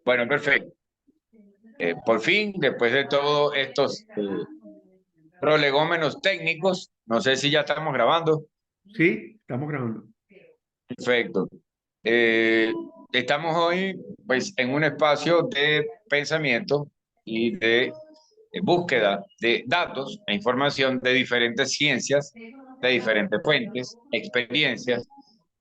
Bueno, perfecto. Por fin, después de todos estos prolegómenos técnicos, no sé si ya estamos grabando. Sí, estamos grabando. Perfecto. Eh, Estamos hoy, pues, en un espacio de pensamiento y de búsqueda de datos e información de diferentes ciencias, de diferentes fuentes, experiencias,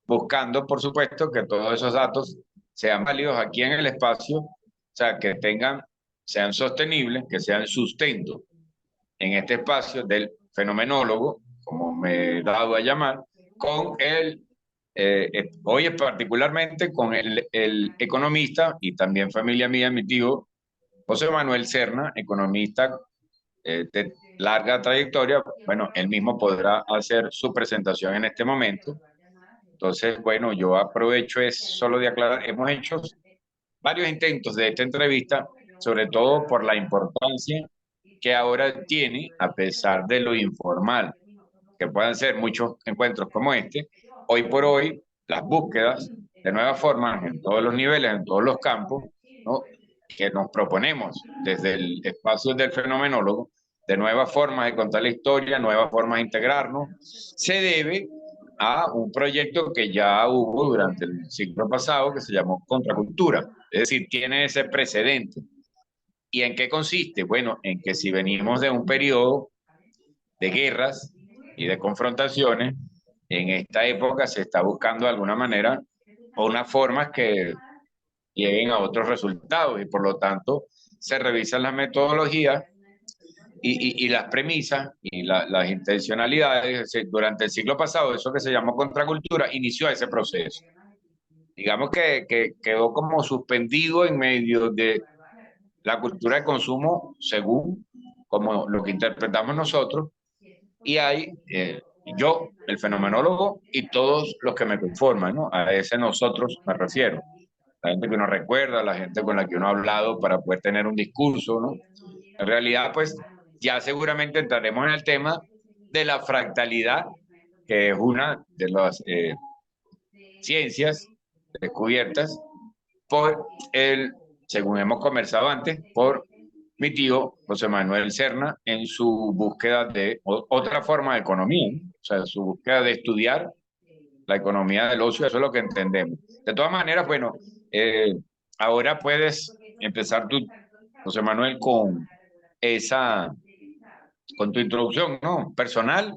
buscando, por supuesto, que todos esos datos sean válidos aquí en el espacio, o sea, que tengan, sean sostenibles, que sean sustento en este espacio del fenomenólogo, como me he dado a llamar, con hoy particularmente con el economista y también familia mía, mi tío José Manuel Serna, economista de larga trayectoria. Bueno, él mismo podrá hacer su presentación en este momento. Entonces, bueno, yo aprovecho es solo de aclarar, hemos hecho varios intentos de esta entrevista, sobre todo por la importancia que ahora tiene, a pesar de lo informal, que puedan ser muchos encuentros como este, hoy por hoy las búsquedas de nuevas formas en todos los niveles, en todos los campos, ¿no? Que nos proponemos desde el espacio del fenomenólogo, de nuevas formas de contar la historia, nuevas formas de integrarnos, se debe a un proyecto que ya hubo durante el siglo pasado que se llamó Contracultura, es decir, tiene ese precedente. ¿Y en qué consiste? Bueno, en que si venimos de un periodo de guerras y de confrontaciones, en esta época se está buscando de alguna manera o unas formas que lleguen a otros resultados y por lo tanto se revisan las metodologías y las premisas y las intencionalidades. Durante el siglo pasado, eso que se llamó contracultura inició ese proceso. Digamos que quedó como suspendido en medio de la cultura de consumo según como lo que interpretamos nosotros y hay yo, el fenomenólogo y todos los que me conforman, ¿no? A ese nosotros me refiero. La gente que uno recuerda, la gente con la que uno ha hablado para poder tener un discurso, ¿no? En realidad, pues ya seguramente entraremos en el tema de la fractalidad, que es una de las ciencias descubiertas por el, según hemos conversado antes, por mi tío José Manuel Serna en su búsqueda de otra forma de economía, ¿no? O sea, su búsqueda de estudiar la economía del ocio, eso es lo que entendemos. De todas maneras, bueno, eh, ahora puedes empezar tú, José Manuel, esa, con tu introducción, ¿no? Personal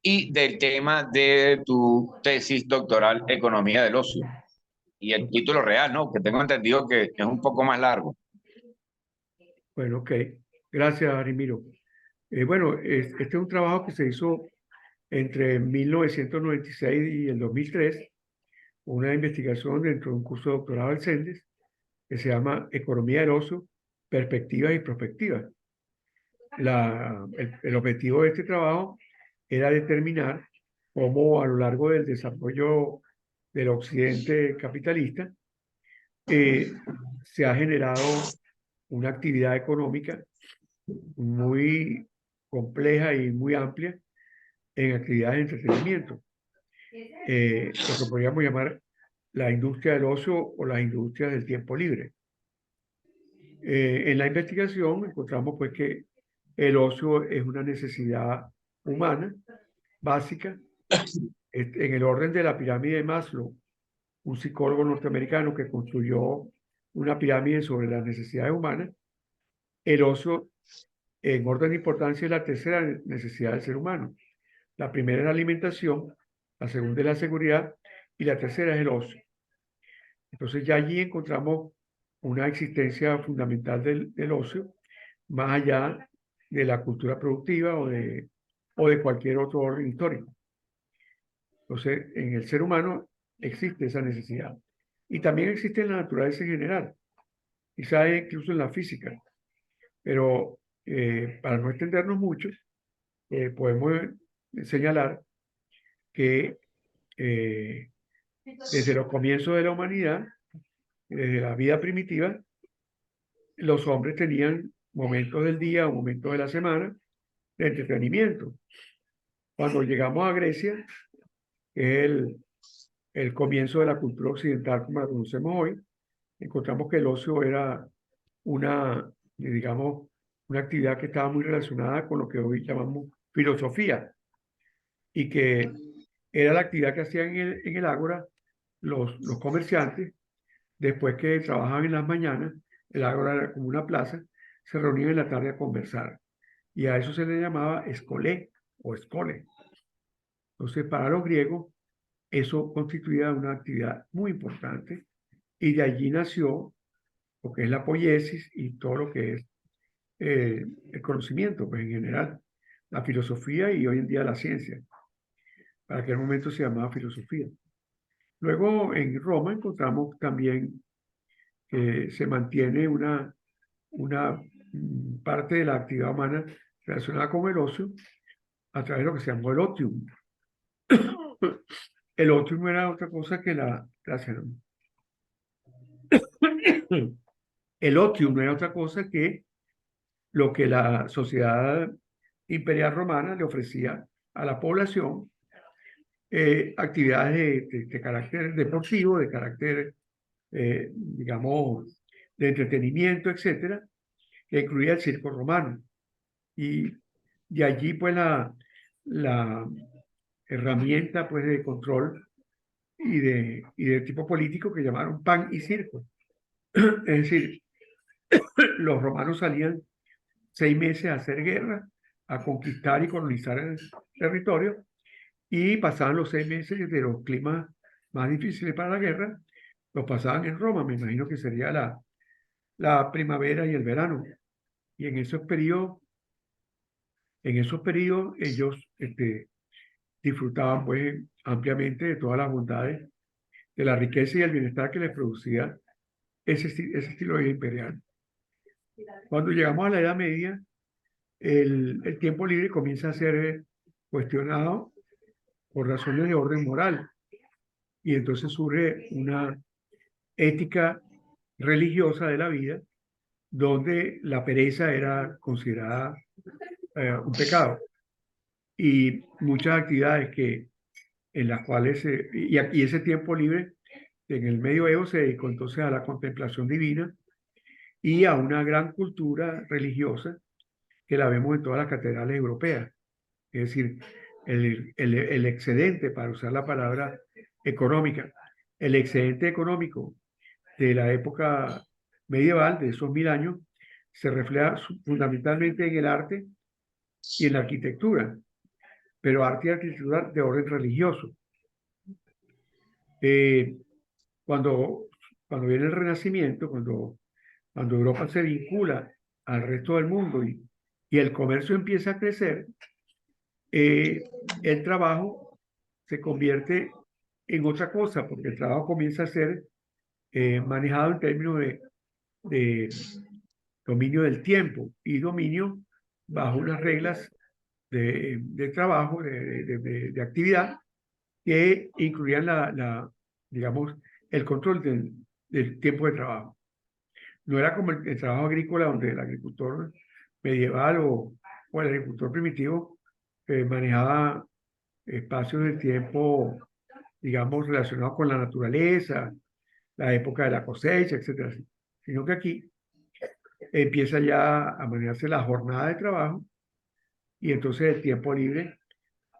y del tema de tu tesis doctoral, Economía del Ocio. Y el título real, ¿no? Que tengo entendido que es un poco más largo. Bueno, ok. Gracias, Arimiro. Bueno, este es un trabajo que se hizo entre 1996 y el 2003, una investigación dentro de un curso de doctorado del CENDES que se llama Economía del Ocio, Perspectivas y Prospectivas. El objetivo de este trabajo era determinar cómo a lo largo del desarrollo del occidente capitalista eh, se ha generado una actividad económica muy compleja y muy amplia en actividades de entretenimiento, lo que podríamos llamar la industria del ocio o las industrias del tiempo libre. En la investigación encontramos pues que el ocio es una necesidad humana básica. En el orden de la pirámide de Maslow, un psicólogo norteamericano que construyó una pirámide sobre las necesidades humanas, el ocio en orden de importancia es la tercera necesidad del ser humano. La primera es la alimentación, la segunda es la seguridad y la tercera es el ocio. Entonces ya allí encontramos una existencia fundamental del ocio, más allá de la cultura productiva o de cualquier otro orden histórico. Entonces, en el ser humano existe esa necesidad. Y también existe en la naturaleza en general, quizá incluso en la física. Pero para no extendernos mucho, podemos señalar que eh, desde los comienzos de la humanidad, desde la vida primitiva, los hombres tenían momentos del día o momentos de la semana de entretenimiento. Cuando llegamos a Grecia, que es el comienzo de la cultura occidental como la conocemos hoy, encontramos que el ocio era una, digamos, una actividad que estaba muy relacionada con lo que hoy llamamos filosofía y que era la actividad que hacían en el ágora los comerciantes después que trabajaban en las mañanas. El ágora era como una plaza, se reunían en la tarde a conversar y a eso se le llamaba escolé o escole. Entonces, para los griegos, eso constituía una actividad muy importante y de allí nació lo que es la poiesis y todo lo que es el conocimiento, pues en general, la filosofía y hoy en día la ciencia. Para aquel momento se llamaba filosofía. Luego en Roma encontramos también que se mantiene una parte de la actividad humana relacionada con el ocio a través de lo que se llamó el otium. El otium no era otra cosa que el otium no era otra cosa que lo que la sociedad imperial romana le ofrecía a la población, actividades de carácter deportivo, de carácter, digamos, de entretenimiento, etcétera, que incluía el circo romano. Y de allí, pues, la herramienta, pues, de control y de tipo político que llamaron pan y circo. Es decir, los romanos salían 6 meses a hacer guerra, a conquistar y colonizar el territorio, y pasaban los 6 meses de los climas más difíciles para la guerra, los pasaban en Roma, me imagino que sería la primavera y el verano. Y en esos periodos ellos disfrutaban pues ampliamente de todas las bondades, de la riqueza y el bienestar que les producía ese estilo de vida imperial. Cuando llegamos a la Edad Media, el tiempo libre comienza a ser cuestionado por razones de orden moral. Y entonces surge una ética religiosa de la vida, donde la pereza era considerada un pecado. Y muchas actividades en las cuales, y ese tiempo libre en el medioevo se dedicó entonces a la contemplación divina y a una gran cultura religiosa que la vemos en todas las catedrales europeas. Es decir, el excedente, para usar la palabra económica, el excedente económico de la época medieval, de esos 1000 años, se refleja fundamentalmente en el arte y en la arquitectura, pero arte y arquitectura de orden religioso. Eh, cuando, cuando viene el Renacimiento, cuando Europa se vincula al resto del mundo y el comercio empieza a crecer, el trabajo se convierte en otra cosa, porque el trabajo comienza a ser manejado en términos de dominio del tiempo y dominio bajo unas reglas de trabajo, de actividad, que incluían digamos, el control del tiempo de trabajo. No era como el trabajo agrícola, donde el agricultor medieval o el agricultor primitivo manejaba espacios de tiempo, digamos, relacionados con la naturaleza, la época de la cosecha, etcétera. Sino que aquí empieza ya a manejarse la jornada de trabajo y entonces el tiempo libre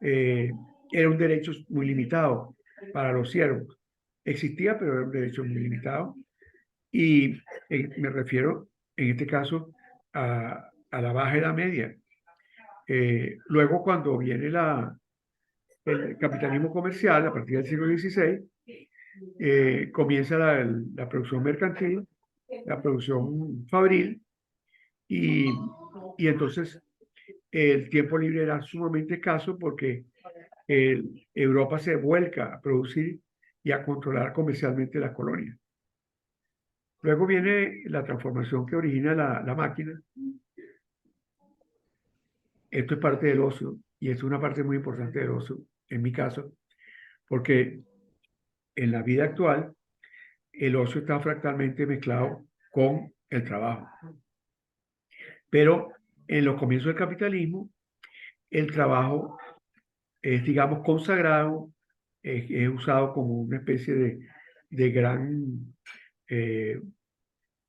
eh, era un derecho muy limitado para los siervos. Existía, pero era un derecho muy limitado. Y me refiero, en este caso, a la Baja Edad Media. Luego, cuando viene el capitalismo comercial, a partir del siglo XVI, comienza la producción mercantil, la producción fabril, y, y entonces el tiempo libre era sumamente escaso porque Europa se vuelca a producir y a controlar comercialmente las colonias. Luego viene la transformación que origina la máquina. Esto es parte del ocio y es una parte muy importante del ocio, en mi caso, porque en la vida actual el ocio está fractalmente mezclado con el trabajo. Pero en los comienzos del capitalismo, el trabajo es, digamos, consagrado, es usado como una especie de gran eh,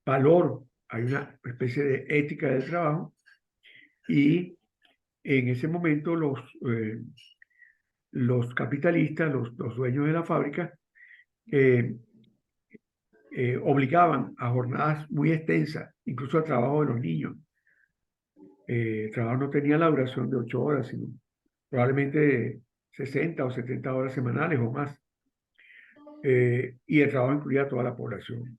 valor, hay una especie de ética del trabajo y en ese momento los capitalistas, los dueños de la fábrica, eh, obligaban a jornadas muy extensas, incluso al trabajo de los niños. El trabajo no tenía la duración de 8 horas, sino probablemente de 60 o 70 horas semanales o más. Y el trabajo incluía a toda la población.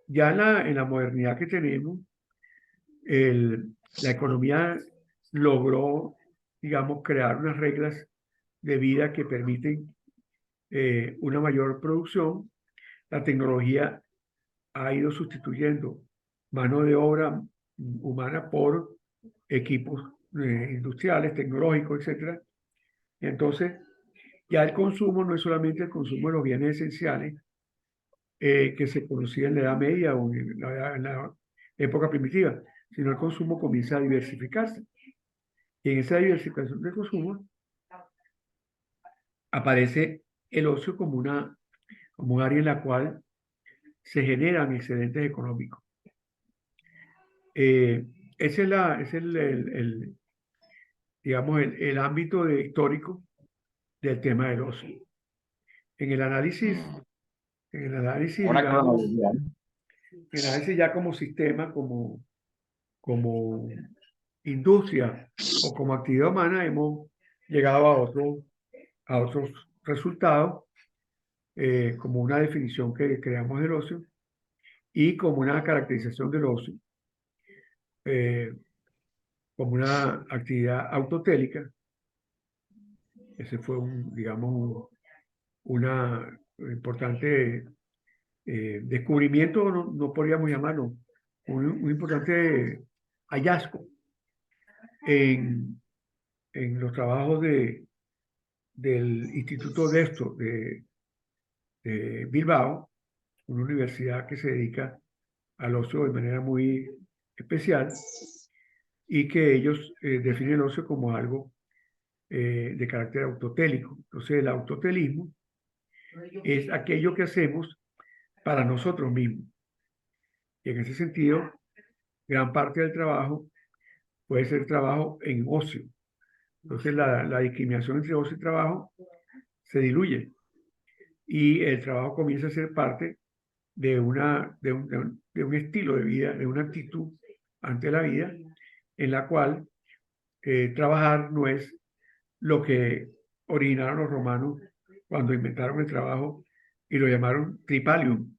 Ya en la modernidad que tenemos, la economía logró, digamos, crear unas reglas de vida que permiten una mayor producción. La tecnología ha ido sustituyendo mano de obra humana por equipos industriales, tecnológicos, etcétera. Entonces, ya el consumo no es solamente el consumo de los bienes esenciales que se conocía en la Edad Media o en la época primitiva, sino el consumo comienza a diversificarse. Y en esa diversificación del consumo aparece el ocio como un área en la cual se generan excedentes económicos. Eh, ese es digamos, el ámbito histórico del tema del ocio. En el análisis, en el análisis, Una digamos, cronología, ¿no? en el análisis ya como sistema, como industria o como actividad humana, hemos llegado a otros resultados, como una definición que creamos del ocio y como una caracterización del ocio, eh, como una actividad autotélica. Ese fue digamos, una importante descubrimiento, no podríamos llamarlo, un importante hallazgo en, en los trabajos del Instituto de esto de Bilbao, una universidad que se dedica al ocio de manera muy especial y que ellos definen el ocio como algo de carácter autotélico. Entonces, el autotelismo es aquello que hacemos para nosotros mismos. Y en ese sentido, gran parte del trabajo puede ser trabajo en ocio. Entonces, la discriminación entre ocio y trabajo se diluye y el trabajo comienza a ser parte de un estilo de vida, de una actitud ante la vida, en la cual trabajar no es lo que originaron los romanos cuando inventaron el trabajo y lo llamaron tripalium.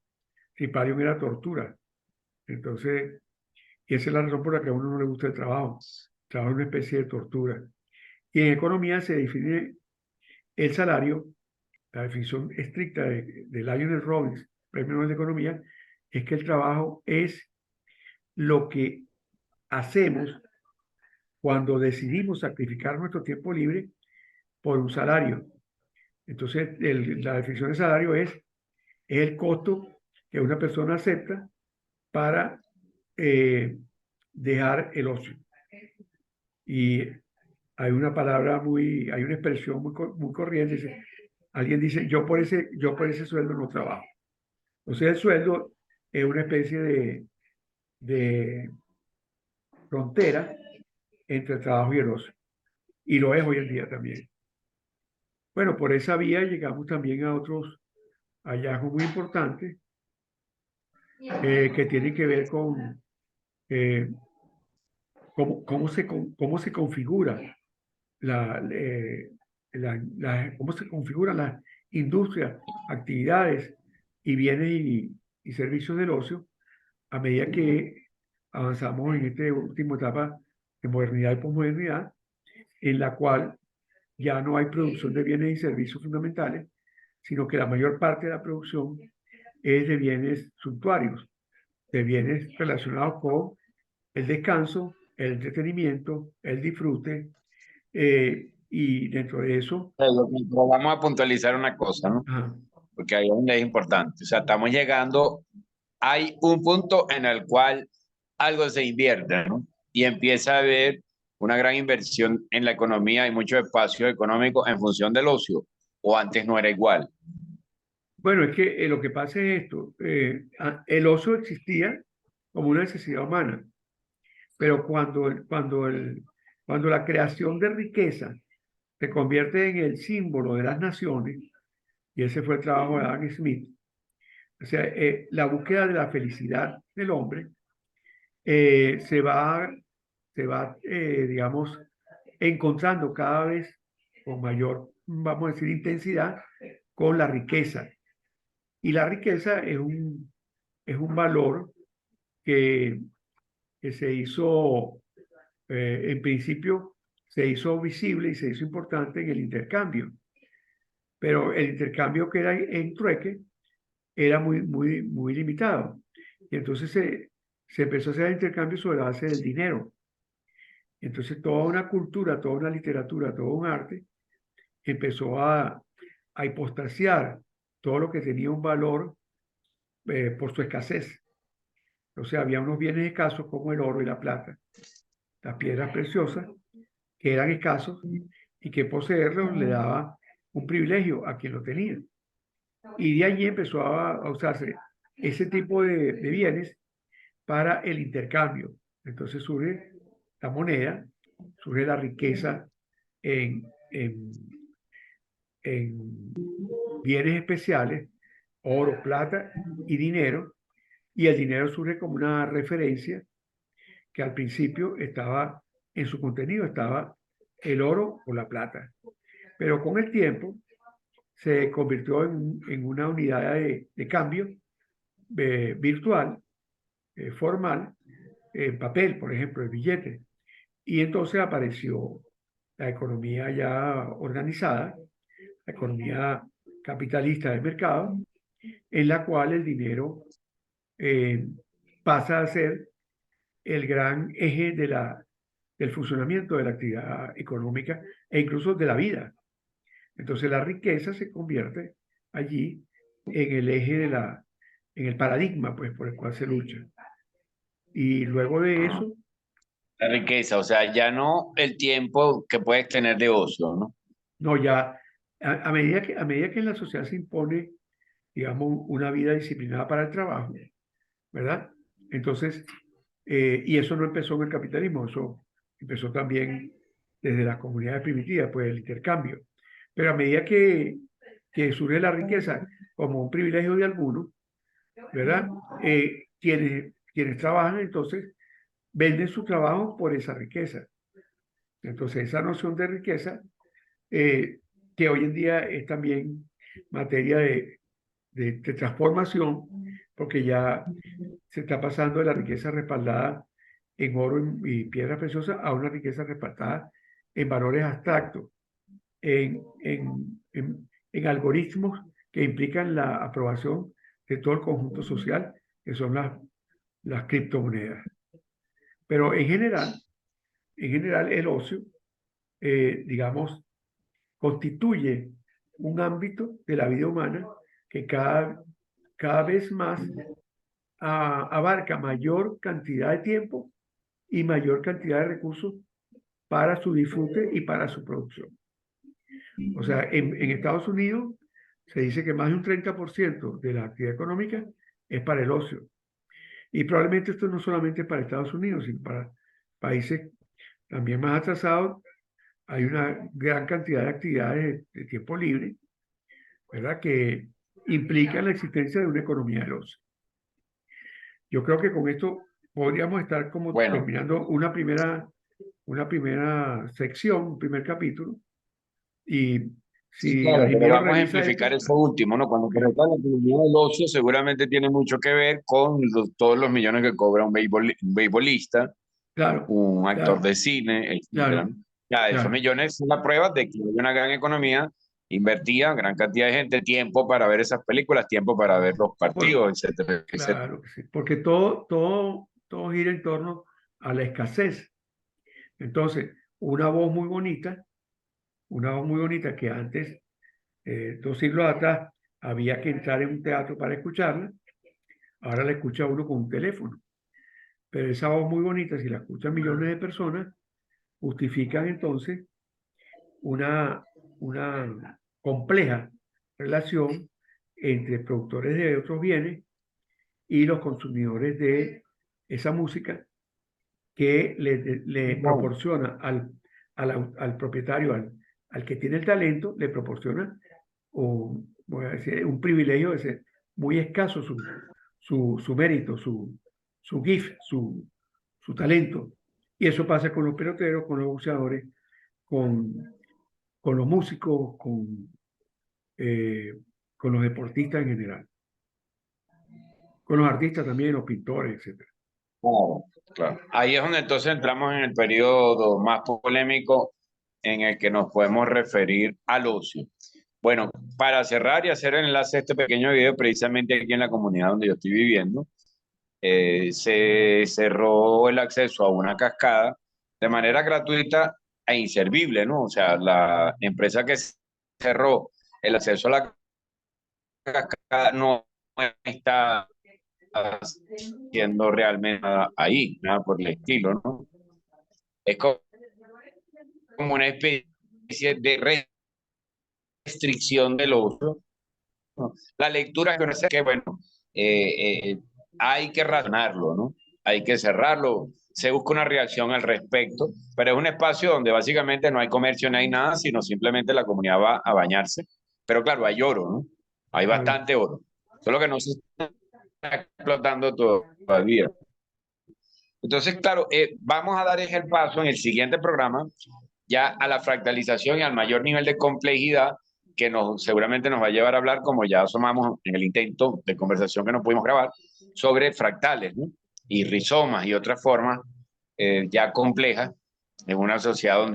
Tripalium era tortura. Entonces, y esa es la razón por la que a uno no le gusta el trabajo. El trabajo es una especie de tortura. Y en economía se define el salario, la definición estricta de Lionel Robbins, Premio Nobel de Economía, es que el trabajo es lo que hacemos cuando decidimos sacrificar nuestro tiempo libre por un salario. Entonces, la definición de salario es el costo que una persona acepta para dejar el ocio. Y hay una palabra hay una expresión muy corriente. Alguien dice, yo por ese sueldo no trabajo. Entonces, el sueldo es una especie de frontera entre el trabajo y el ocio. Y lo es hoy en día también. Bueno, por esa vía llegamos también a otros hallazgos muy importantes que tienen que ver con eh, cómo se configura cómo se configuran las industrias, actividades y bienes y servicios del ocio a medida que avanzamos en esta última etapa de modernidad y posmodernidad, en la cual ya no hay producción de bienes y servicios fundamentales, sino que la mayor parte de la producción es de bienes suntuarios, de bienes relacionados con el descanso, el entretenimiento, el disfrute, y dentro de eso, Pero vamos a puntualizar una cosa, ¿no? ajá, Porque ahí es donde es importante. O sea, estamos llegando, hay un punto en el cual algo se invierte, ¿no? Y empieza a haber una gran inversión en la economía, hay mucho espacio económico en función del ocio, o antes no era igual. Bueno, es que lo que pasa es esto, el ocio existía como una necesidad humana, pero cuando la creación de riqueza se convierte en el símbolo de las naciones, y ese fue el trabajo de Adam Smith, o sea, la búsqueda de la felicidad del hombre eh, se va, digamos, encontrando cada vez con mayor, vamos a decir, intensidad con la riqueza. Y la riqueza es un valor que, que se hizo, en principio, se hizo visible y se hizo importante en el intercambio. Pero el intercambio que era en trueque era muy limitado. Y entonces se empezó a hacer el intercambio sobre la base del dinero. Entonces toda una cultura, toda una literatura, todo un arte empezó a hipostasiar todo lo que tenía un valor por su escasez. O sea, había unos bienes escasos como el oro y la plata, las piedras preciosas, que eran escasos y que poseerlos le daba un privilegio a quien lo tenía. Y de allí empezó a usarse ese tipo de bienes para el intercambio. Entonces surge la moneda, surge la riqueza en, en, en bienes especiales, oro, plata y dinero, y el dinero surge como una referencia que al principio estaba en su contenido, estaba el oro o la plata, pero con el tiempo se convirtió en una unidad de cambio virtual, formal, en papel, por ejemplo, el billete. Y entonces apareció la economía ya organizada, la economía capitalista del mercado, en la cual el dinero eh, pasa a ser el gran eje del funcionamiento de la actividad económica e incluso de la vida. Entonces la riqueza se convierte allí en el eje en el paradigma pues, por el cual se lucha. Y luego de eso, La riqueza, o sea, ya no el tiempo que puedes tener de ocio, ¿no? no ya, a medida que en la sociedad se impone, digamos, una vida disciplinada para el trabajo, ¿verdad? Entonces, y eso no empezó en el capitalismo, eso empezó también desde las comunidades primitivas, pues el intercambio. Pero a medida que surge la riqueza como un privilegio de algunos, ¿verdad? Quienes trabajan entonces venden su trabajo por esa riqueza. Entonces esa noción de riqueza, eh, que hoy en día es también materia de transformación, porque ya se está pasando de la riqueza respaldada en oro y piedras preciosas a una riqueza respaldada en valores abstractos, en algoritmos que implican la aprobación de todo el conjunto social, que son las criptomonedas. Pero en general el ocio, digamos, constituye un ámbito de la vida humana que cada vez más abarca mayor cantidad de tiempo y mayor cantidad de recursos para su disfrute y para su producción. O sea, en Estados Unidos se dice que más de un 30% de la actividad económica es para el ocio. Y probablemente esto no solamente es para Estados Unidos, sino para países también más atrasados. Hay una gran cantidad de actividades de tiempo libre, ¿verdad? Que implican la existencia de una economía del ocio. Yo creo que con esto podríamos estar como Bueno, terminando una primera sección, un primer capítulo. Y sí, si claro, pero Argimiro vamos a revisa ejemplificar esto, eso último, ¿no? Cuando te bueno, la economía del ocio, seguramente tiene mucho que ver con todos los millones que cobra un beisbolista, claro, un actor claro, de cine, etcétera, claro, ¿no? Ya, esos claro. millones son la prueba de que hay una gran economía, invertía gran cantidad de gente, tiempo para ver esas películas, tiempo para ver los Por, partidos, etcétera, etcétera. claro que sí, porque todo gira en torno a la escasez. Entonces, una voz muy bonita que antes, 2 siglos atrás, había que entrar en un teatro para escucharla, ahora la escucha uno con un teléfono. Pero esa voz muy bonita, si la escuchan millones de personas, justifican entonces una, una compleja relación entre productores de otros bienes y los consumidores de esa música que le Wow. proporciona al propietario, al que tiene el talento, le proporciona voy a decir, un privilegio de ser muy escaso su mérito, su gift, su talento. Y eso pasa con los peloteros, con los boxeadores, con, con los músicos, eh, con los deportistas en general, con los artistas también, los pintores, etcétera. Claro, claro. Ahí es donde entonces entramos en el periodo más polémico en el que nos podemos referir al ocio. Bueno, para cerrar y hacer el enlace a este pequeño video, precisamente aquí en la comunidad donde yo estoy viviendo, se cerró el acceso a una cascada de manera gratuita e inservible, ¿no? O sea, la empresa que cerró el acceso a la cascada no está haciendo realmente nada ahí, nada por el estilo, ¿no? Es como una especie de restricción del uso, ¿no? La lectura que uno hace que, bueno, hay que razonarlo, ¿no? Hay que cerrarlo, se busca una reacción al respecto, pero es un espacio donde básicamente no hay comercio, no hay nada, sino simplemente la comunidad va a bañarse. Pero claro, hay oro, ¿no? Hay Claro. bastante oro, solo que no se está explotando todavía. Entonces, claro, vamos a dar el paso en el siguiente programa ya a la fractalización y al mayor nivel de complejidad que seguramente nos va a llevar a hablar, como ya asomamos en el intento de conversación que no pudimos grabar, sobre fractales, ¿no? Y rizomas y otras formas ya complejas en una sociedad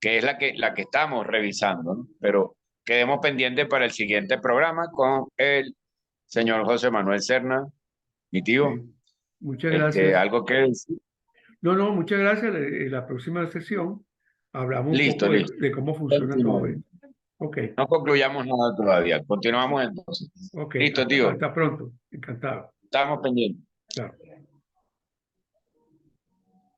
que es la que estamos revisando, ¿no? Pero quedemos pendientes para el siguiente programa con el señor José Manuel Serna, mi tío. Sí. Muchas gracias. Algo que decir. No, no, muchas gracias. En la próxima sesión hablamos un Listo, poco listo. de cómo funciona todo Continuamos. esto. Ok, No concluyamos nada todavía. Continuamos entonces. ok. Listo, Hasta, tío. hasta pronto. Encantado. Estamos pendientes. Chao.